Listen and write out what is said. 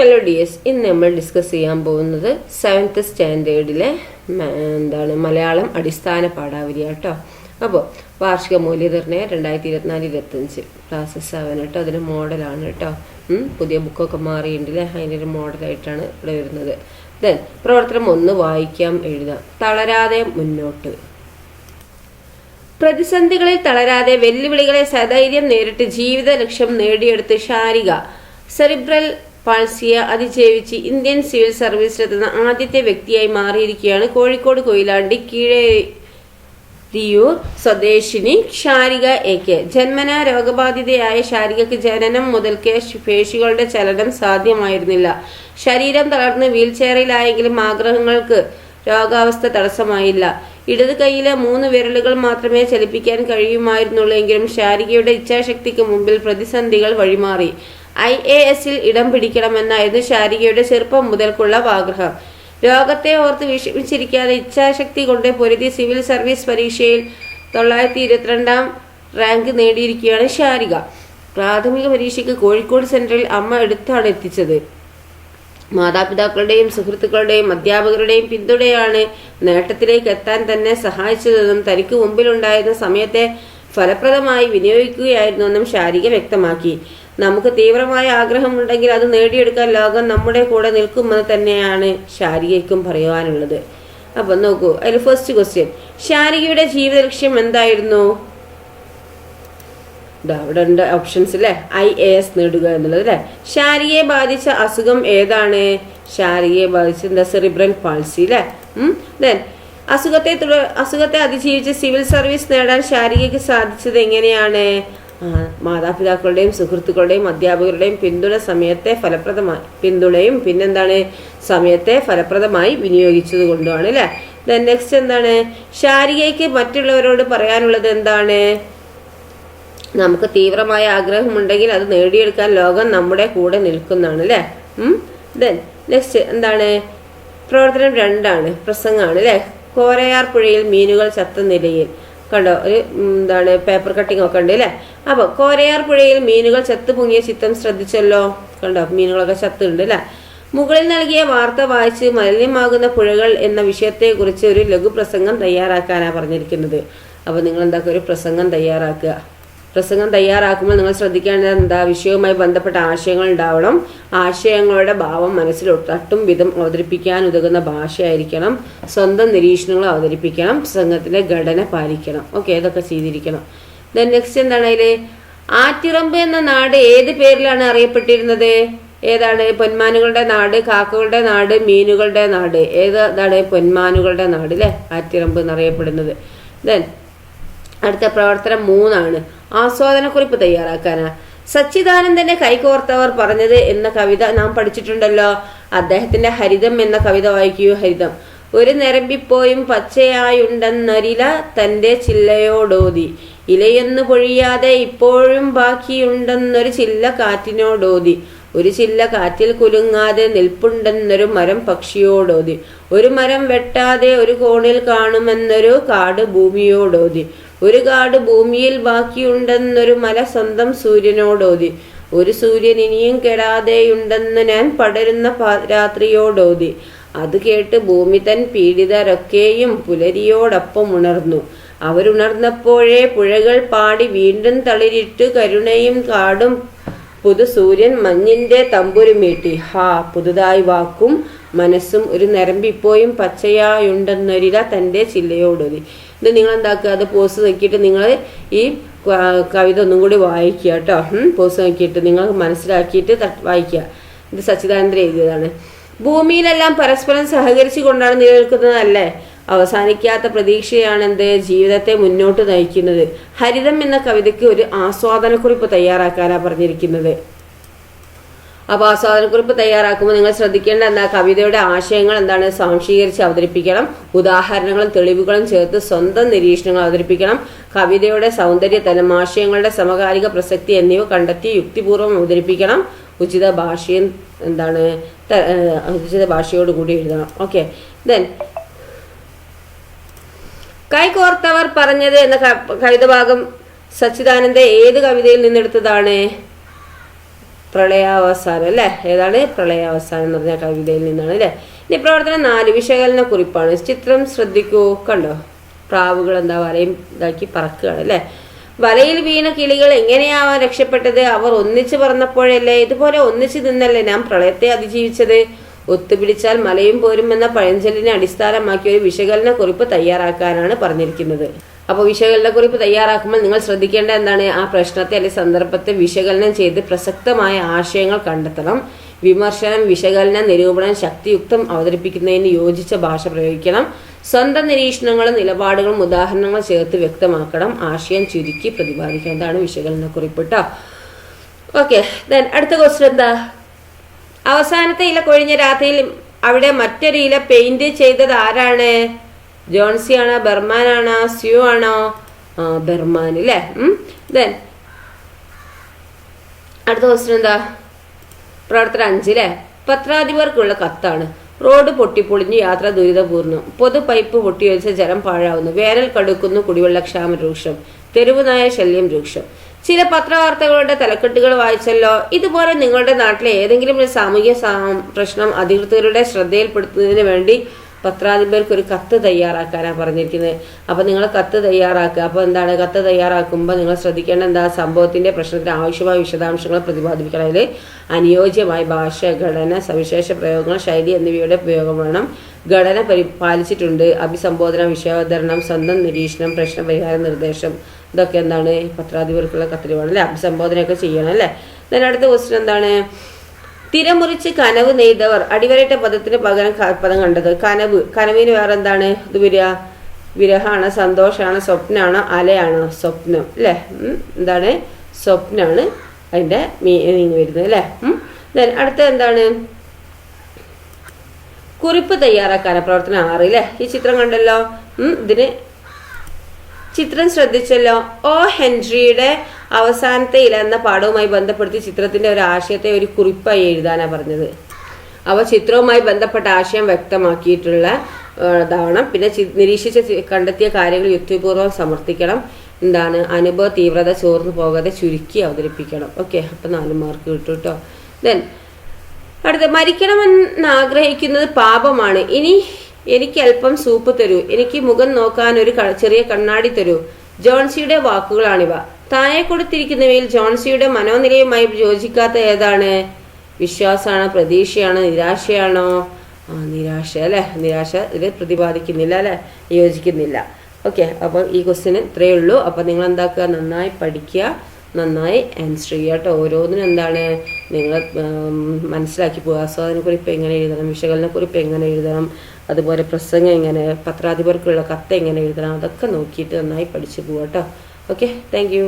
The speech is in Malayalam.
ഹലോ ഡിയേഴ്സ്, ഇന്ന് നമ്മൾ ഡിസ്കസ് ചെയ്യാൻ പോകുന്നത് 7th സ്റ്റാൻഡേർഡിലെ മലയാളം അടിസ്ഥാന പാഠാവലി കേട്ടോ. അപ്പോൾ വാർഷിക മൂല്യനിർണ്ണയം 2024-25 ക്ലാസ് 7 കേട്ടോ. അതിന് മോഡലാണ് കേട്ടോ. പുതിയ ബുക്കൊക്കെ മാറിയിട്ടുണ്ടല്ലേ, അതിൻ്റെ ഒരു മോഡലായിട്ടാണ് ഇവിടെ വരുന്നത്. ദെൻ പ്രവർത്തനം 1 വായിക്കാം, എഴുതാം. തളരാതെ മുന്നോട്ട്. പ്രതിസന്ധികളിൽ തളരാതെ വെല്ലുവിളികളെ സധൈര്യം നേരിട്ട് ജീവിത ലക്ഷ്യം നേടിയെടുത്ത് ശാരിക സെറിബ്രൽ പാൾസിയെ അതിജീവിച്ച് ഇന്ത്യൻ സിവിൽ സർവീസിലെത്തുന്ന ആദ്യത്തെ വ്യക്തിയായി മാറിയിരിക്കുകയാണ് കോഴിക്കോട് കൊയിലാണ്ടി കീഴരിയൂർ സ്വദേശിനി ശാരിക എ.കെ. ജന്മനാ രോഗബാധിതയായ ശാരികയ്ക്ക് ജനനം മുതൽക്കേ പേശികളുടെ ചലനം സാധ്യമായിരുന്നില്ല. ശരീരം തളർന്ന് വീൽചെയറിലായെങ്കിലും ആഗ്രഹങ്ങൾക്ക് രോഗാവസ്ഥ തടസ്സമായില്ല. ഇടത് കൈയിലെ 3 വിരലുകൾ മാത്രമേ ചലിപ്പിക്കാൻ കഴിയുമായിരുന്നുള്ളൂ. എങ്കിലും ശാരികയുടെ ഇച്ഛാശക്തിക്ക് മുമ്പിൽ പ്രതിസന്ധികൾ വഴിമാറി. IAS-ൽ ഇടം പിടിക്കണമെന്നായിരുന്നു ശാരികയുടെ ചെറുപ്പം മുതൽക്കുള്ള ആഗ്രഹം. രോഗത്തെ ഓർത്ത് വിഷമിച്ചിരിക്കാതെ ഇച്ഛാശക്തി കൊണ്ട് പൊരുതി സിവിൽ സർവീസ് പരീക്ഷയിൽ 922 റാങ്ക് നേടിയിരിക്കുകയാണ് ശാരിക. പ്രാഥമിക പരീക്ഷയ്ക്ക് കോഴിക്കോട് സെൻട്രൽ അമ്മ എടുത്താണ് എത്തിച്ചത്. മാതാപിതാക്കളുടെയും സുഹൃത്തുക്കളുടെയും അധ്യാപകരുടെയും പിന്തുണയാണ് നേട്ടത്തിലേക്ക് എത്താൻ തന്നെ സഹായിച്ചതെന്നും തനിക്ക് മുമ്പിലുണ്ടായിരുന്ന സമയത്തെ ഫലപ്രദമായി വിനിയോഗിക്കുകയായിരുന്നുവെന്നും ശാരിക വ്യക്തമാക്കി. നമുക്ക് തീവ്രമായ ആഗ്രഹമുണ്ടെങ്കിൽ അത് നേടിയെടുക്കാൻ ലോകം നമ്മുടെ കൂടെ നിൽക്കുമെന്ന് തന്നെയാണ് ശാരികയ്ക്കും പറയുവാനുള്ളത്. അപ്പൊ നോക്കൂ, അതിൽ ഫസ്റ്റ് ക്വസ്റ്റ്യൻ, ശാരികയുടെ ജീവിത ലക്ഷ്യം എന്തായിരുന്നു? അവിടെ ഉണ്ട് ഓപ്ഷൻസ് അല്ലെ. IAS നേടുക എന്നുള്ളത് അല്ലെ. ശാരികയെ ബാധിച്ച അസുഖം ഏതാണ്? ശാരികയെ ബാധിച്ച സെറിബ്രൽ പാൾസി അല്ലെ. ദെൻ അസുഖത്തെ അതിജീവിച്ച് സിവിൽ സർവീസ് നേടാൻ ശാരികയ്ക്ക് സാധിച്ചത് എങ്ങനെയാണ്? മാതാപിതാക്കളുടെയും സുഹൃത്തുക്കളുടെയും അധ്യാപകരുടെയും സമയത്തെ ഫലപ്രദമായി വിനിയോഗിച്ചത് കൊണ്ടാണ് അല്ലെ. ദെൻ നെക്സ്റ്റ് എന്താണ്? ശാരികയ്ക്ക് മറ്റുള്ളവരോട് പറയാനുള്ളത് എന്താണ്? നമുക്ക് തീവ്രമായ ആഗ്രഹമുണ്ടെങ്കിൽ അത് നേടിയെടുക്കാൻ ലോകം നമ്മുടെ കൂടെ നിൽക്കുന്നതാണ് അല്ലെ. ദെൻ നെക്സ്റ്റ് എന്താണ്? പ്രവർത്തനം 2 പ്രസംഗമാണ് അല്ലെ. കോരയാർ പുഴയിൽ മീനുകൾ ചത്ത നിലയിൽ. കണ്ടോ, ഒരു പേപ്പർ കട്ടിങ് ഒക്കെ ഉണ്ട് അല്ലെ. അപ്പൊ കോരയാർ പുഴയിൽ മീനുകൾ ചത്തു പൊങ്ങിയ ചിത്രം ശ്രദ്ധിച്ചല്ലോ. കണ്ടോ, മീനുകളൊക്കെ ചത്തുണ്ട് അല്ലെ. മുകളിൽ നൽകിയ വാർത്ത വായിച്ച് മലിനമാകുന്ന പുഴകൾ എന്ന വിഷയത്തെ കുറിച്ച് ഒരു ലഘു പ്രസംഗം തയ്യാറാക്കാനാണ് പറഞ്ഞിരിക്കുന്നത്. അപ്പൊ നിങ്ങൾ ഒരു പ്രസംഗം തയ്യാറാക്കുക. പ്രസംഗം തയ്യാറാക്കുമ്പോൾ നിങ്ങൾ ശ്രദ്ധിക്കേണ്ടത് എന്താ? വിഷയവുമായി ബന്ധപ്പെട്ട ആശയങ്ങൾ ഉണ്ടാവണം. ആശയങ്ങളുടെ ഭാവം മനസ്സിൽ തട്ടും വിധം അവതരിപ്പിക്കാൻ ഉതകുന്ന ഭാഷയായിരിക്കണം. സ്വന്തം നിരീക്ഷണങ്ങൾ അവതരിപ്പിക്കണം. പ്രസംഗത്തിന്റെ ഘടന പാലിക്കണം. ഓക്കെ, ഇതൊക്കെ ചെയ്തിരിക്കണം. ദെൻ നെക്സ്റ്റ് എന്താണ് അതില്? ആറ്റിറമ്പ് എന്ന നാട് ഏത് പേരിലാണ് അറിയപ്പെട്ടിരുന്നത്? ഏതാണ്? പൊന്മാനുകളുടെ നാട്, കാക്കകളുടെ നാട്, മീനുകളുടെ നാട്. ഏതാണ്? പൊന്മാനുകളുടെ നാട് അല്ലെ, ആറ്റിറമ്പ് എന്നറിയപ്പെടുന്നത്. ദെൻ അടുത്ത പ്രവർത്തനം 3 ആസ്വാദനക്കുറിപ്പ് തയ്യാറാക്കാനാ. സച്ചിദാനന്ദന്റെ കൈകോർത്തവർ പറഞ്ഞത് എന്ന കവിത നാം പഠിച്ചിട്ടുണ്ടല്ലോ. അദ്ദേഹത്തിന്റെ ഹരിതം എന്ന കവിത വായിക്കൂ. ഹരിതം. ഒരു നിരമ്പിപ്പോയും പച്ചയായുണ്ടെന്നൊരില തന്റെ ചില്ലയോടോതി, ഇലയൊന്നു പൊഴിയാതെ ഇപ്പോഴും ബാക്കിയുണ്ടെന്നൊരു ചില്ല കാറ്റിനോടോതി, ഒരു ചില്ല കാറ്റിൽ കുലുങ്ങാതെ നിൽപ്പുണ്ടെന്നൊരു മരം പക്ഷിയോടോതി, ഒരു മരം വെട്ടാതെ ഒരു കോണിൽ കാണുമെന്നൊരു കാട് ഭൂമിയോടോതി, ഒരു കാട് ഭൂമിയിൽ ബാക്കിയുണ്ടെന്നൊരു മല സ്വന്തം സൂര്യനോടോതി, ഒരു സൂര്യൻ ഇനിയും കെടാതെയുണ്ടെന്ന് ഞാൻ പടരുന്ന രാത്രിയോടോതി, അത് കേട്ട് ഭൂമി തൻ പീഡിതരൊക്കെയും പുലരിയോടൊപ്പം ഉണർന്നു. അവരുണർന്നപ്പോഴേ പുഴകൾ പാടി വീണ്ടും തളിരിട്ടു കരുണയും കാടും പുതു സൂര്യൻ മഞ്ഞിന്റെ തമ്പുരുമീട്ടി. പുതുതായി വാക്കും മനസ്സും ഒരു നരമ്പിപ്പോയും പച്ചയായുണ്ടെന്നൊരില തൻ്റെ ചില്ലയോടൊതി. ഇത് നിങ്ങൾ എന്താക്കുക? അത് പോസ് നോക്കിയിട്ട് നിങ്ങൾ ഈ കവിത ഒന്നും കൂടി വായിക്കുക കേട്ടോ. പോസ് നോക്കിയിട്ട് നിങ്ങൾ മനസ്സിലാക്കിയിട്ട് വായിക്കുക. ഇത് സച്ചിദാനന്ദൻ എഴുതിയതാണ്. ഭൂമിയിലെല്ലാം പരസ്പരം സഹകരിച്ചു കൊണ്ടാണ് നിലനിൽക്കുന്നതല്ലേ. അവസാനിക്കാത്ത പ്രതീക്ഷയാണ് ജീവിതത്തെ മുന്നോട്ട് നയിക്കുന്നത്. ഹരിതം എന്ന കവിതയ്ക്ക് ഒരു ആസ്വാദനക്കുറിപ്പ് തയ്യാറാക്കാനാണ് പറഞ്ഞിരിക്കുന്നത്. അപ്പോൾ ആസ്വാദനക്കുറിപ്പ് തയ്യാറാക്കുമ്പോൾ നിങ്ങൾ ശ്രദ്ധിക്കേണ്ട എന്താ? കവിതയുടെ ആശയങ്ങൾ എന്താണ്? സ്വാംശീകരിച്ച് അവതരിപ്പിക്കണം. ഉദാഹരണങ്ങളും തെളിവുകളും ചേർത്ത് സ്വന്തം നിരീക്ഷണങ്ങൾ അവതരിപ്പിക്കണം. കവിതയുടെ സൗന്ദര്യതലം, ആശയങ്ങളുടെ സമകാലിക പ്രസക്തി എന്നിവ കണ്ടെത്തി യുക്തിപൂർവ്വം അവതരിപ്പിക്കണം. ഉചിത ഭാഷയോട് കൂടി എഴുതണം. ഓക്കെ. ദെൻ കൈകോർത്തവർ പറഞ്ഞത് എന്ന കവിത ഭാഗം സച്ചിദാനന്ദ ഏത് കവിതയിൽ നിന്നെടുത്തതാണ്? പ്രളയാവസാനം അല്ലേ? ഏതാണ്? പ്രളയാവസാനം എന്ന് പറഞ്ഞ കവിതയിൽ നിന്നാണ് അല്ലേ? ഇനി പ്രവർത്തനം 4 വിശകലന കുറിപ്പാണ്. ചിത്രം ശ്രദ്ധിക്കൂ. കണ്ടോ, പ്രാവുകൾ എന്താ വലയും ഇതാക്കി പറക്കുകയാണ് അല്ലേ? വലയിൽ വീണ കിളികൾ എങ്ങനെയാവാൻ രക്ഷപ്പെട്ടത്? അവർ ഒന്നിച്ചു പറന്നപ്പോഴല്ലേ? ഇതുപോലെ ഒന്നിച്ചു നിന്നല്ലേ നാം പ്രളയത്തെ അതിജീവിച്ചത്? ഒത്തുപിടിച്ചാൽ മലയും പോരും എന്ന പഴഞ്ചൊല്ലിനെ അടിസ്ഥാനമാക്കി ഒരു വിശകലന കുറിപ്പ് തയ്യാറാക്കാനാണ് പറഞ്ഞിരിക്കുന്നത്. അപ്പോൾ വിശകലന കുറിപ്പ് തയ്യാറാക്കുമ്പോൾ നിങ്ങൾ ശ്രദ്ധിക്കേണ്ട എന്താണ്? ആ പ്രശ്നത്തെ അല്ലെങ്കിൽ സന്ദർഭത്തെ വിശകലനം ചെയ്ത് പ്രസക്തമായ ആശയങ്ങൾ കണ്ടെത്തണം. വിമർശനം, വിശകലനം, നിരൂപണം ശക്തിയുക്തം അവതരിപ്പിക്കുന്നതിന് യോജിച്ച ഭാഷ പ്രയോഗിക്കണം. സ്വന്തം നിരീക്ഷണങ്ങളും നിലപാടുകളും ഉദാഹരണങ്ങൾ ചേർത്ത് വ്യക്തമാക്കണം. ആശയം ചുരുക്കി പ്രതിപാദിക്കണം. എന്താണ് വിശകലന കുറിപ്പ് കേട്ടോ. ഓക്കെ, ദെൻ അടുത്ത ക്വസ്റ്റ്യൻ എന്താ? അവസാനത്തെ ഇല കൊഴിഞ്ഞ രാത്രിയിൽ അവിടെ മറ്റൊരു ഇല പെയിന്റ് ചെയ്തത് ആരാണ്? ജോൺസി ആണോ, ബർമാൻ ആണോ, സ്യൂ ആണോ? ബർമാൻ അല്ലേ? ദെൻ അടുത്ത ക്വസ്റ്റ്യൻ എന്താ? പ്രവർത്തനം 5 അല്ലേ? പത്രാധിപർക്കുള്ള കത്താണ്. റോഡ് പൊട്ടിപ്പൊളിഞ്ഞ് യാത്ര ദുരിതപൂർണ്ണം. പൊതു പൈപ്പ് പൊട്ടിയൊലിച്ച ജലം പാഴാവുന്നു. വേനൽ കടുക്കുന്നു, കുടിവെള്ളക്ഷാമം രൂക്ഷം. തെരുവ് നായ ശല്യം രൂക്ഷം. ചില പത്രവാർത്തകളുടെ തലക്കെട്ടുകൾ വായിച്ചല്ലോ. ഇതുപോലെ നിങ്ങളുടെ നാട്ടിലെ ഏതെങ്കിലും ഒരു സാമൂഹിക പ്രശ്നം അധികൃതരുടെ ശ്രദ്ധയിൽപ്പെടുത്തുന്നതിന് വേണ്ടി പത്രാധിപർക്ക് ഒരു കത്ത് തയ്യാറാക്കാനാണ് പറഞ്ഞിരിക്കുന്നത്. അപ്പൊ നിങ്ങൾ കത്ത് തയ്യാറാക്കുക. അപ്പൊ എന്താണ്? കത്ത് തയ്യാറാക്കുമ്പോൾ നിങ്ങൾ ശ്രദ്ധിക്കേണ്ട എന്താ? സംഭവത്തിന്റെ പ്രശ്നത്തിന് ആവശ്യമായ വിശദാംശങ്ങൾ പ്രതിപാദിപ്പിക്കണം. അതിൽ അനുയോജ്യമായ ഭാഷ, ഘടന, സവിശേഷ പ്രയോഗങ്ങൾ, ശൈലി എന്നിവയുടെ ഉപയോഗം വേണം. ഘടന പാലിച്ചിട്ടുണ്ട്. അഭിസംബോധന, വിഷയാവതരണം, സ്വന്തം നിരീക്ഷണം, പ്രശ്ന പരിഹാര നിർദ്ദേശം, ഇതൊക്കെ എന്താണ്? പത്രാധിപർക്കുള്ള കത്തിൽ വേണം അല്ലെ? അഭിസംബോധനയൊക്കെ ചെയ്യണം അല്ലെ? അടുത്ത ക്വസ്റ്റ്യൻ എന്താണ്? തിരമുറിച്ച് കനവ് നെയ്തവർ. അടിവരയിട്ട പദത്തിന് പകരം പദം കണ്ടത്. കനവ്. കനവിന് വേറെ എന്താണ് ഇത് വരിക? വിരഹമാണ്, സന്തോഷമാണ്, സ്വപ്നമാണോ, അലയാണോ? സ്വപ്നം അല്ലേ? എന്താണ്? സ്വപ്നമാണ് അതിൻ്റെ മീനിങ് വരുന്നത് അല്ലേ? അടുത്ത എന്താണ്? കുറിപ്പ് തയ്യാറാക്കാനാണ് പ്രവർത്തനം 6 അല്ലേ? ഈ ചിത്രം കണ്ടല്ലോ. ഇതിന് ചിത്രം ശ്രദ്ധിച്ചല്ലോ. ഒ ഹെൻറിയുടെ അവസാനത്തെ ഇല എന്ന പാഠവുമായി ബന്ധപ്പെടുത്തി ചിത്രത്തിന്റെ ഒരു ആശയത്തെ ഒരു കുറിപ്പായി എഴുതാനാണ് പറഞ്ഞത്. അവ ചിത്രവുമായി ബന്ധപ്പെട്ട ആശയം വ്യക്തമാക്കിയിട്ടുള്ള ഇതാവണം. പിന്നെ നിരീക്ഷിച്ച് കണ്ടെത്തിയ കാര്യങ്ങൾ യുക്തിപൂർവ്വം സമർത്ഥിക്കണം. എന്താണ്? അനുഭവ തീവ്രത ചോർന്നു പോകാതെ ചുരുക്കി അവതരിപ്പിക്കണം. ഓക്കെ, അപ്പം 4 മാർക്ക് കിട്ടും കേട്ടോ. ദെൻ അടുത്ത, മരിക്കണമെന്ന് ആഗ്രഹിക്കുന്നത് പാപമാണ്. ഇനി എനിക്ക് അല്പം സൂപ്പ് തരൂ. എനിക്ക് മുഖം നോക്കാൻ ഒരു ചെറിയ കണ്ണാടി തരൂ. ജോൺസിയുടെ വാക്കുകളാണിവ. താഴെ കൊടുത്തിരിക്കുന്നവയിൽ ജോൺസിയുടെ മനോനിലയുമായി യോജിക്കാത്ത ഏതാണ്? വിശ്വാസമാണോ, പ്രതീക്ഷയാണോ, നിരാശയാണോ? നിരാശ അല്ലേ? നിരാശ ഇതിൽ പ്രതിപാദിക്കുന്നില്ല അല്ലേ? യോജിക്കുന്നില്ല. ഓക്കെ, അപ്പോൾ ഈ ക്വസ്റ്റ്യന് ഇത്രയേ ഉള്ളൂ. അപ്പോൾ നിങ്ങൾ എന്താക്കുക? നന്നായി പഠിക്കുക, നന്നായി ആൻസർ ചെയ്യുക കേട്ടോ. ഓരോന്നിനും എന്താണ് നിങ്ങൾ മനസ്സിലാക്കി പോകുക. ആസ്വാദനക്കുറിപ്പ് എങ്ങനെ എഴുതണം, വിശകലനക്കുറിപ്പ് എങ്ങനെ എഴുതണം, അതുപോലെ പ്രസംഗം എങ്ങനെ, പത്രാധിപർക്കുള്ള കത്ത് എങ്ങനെ എഴുതണം, അതൊക്കെ നോക്കിയിട്ട് നന്നായി പഠിച്ചു പോകാം കേട്ടോ. Okay, thank you.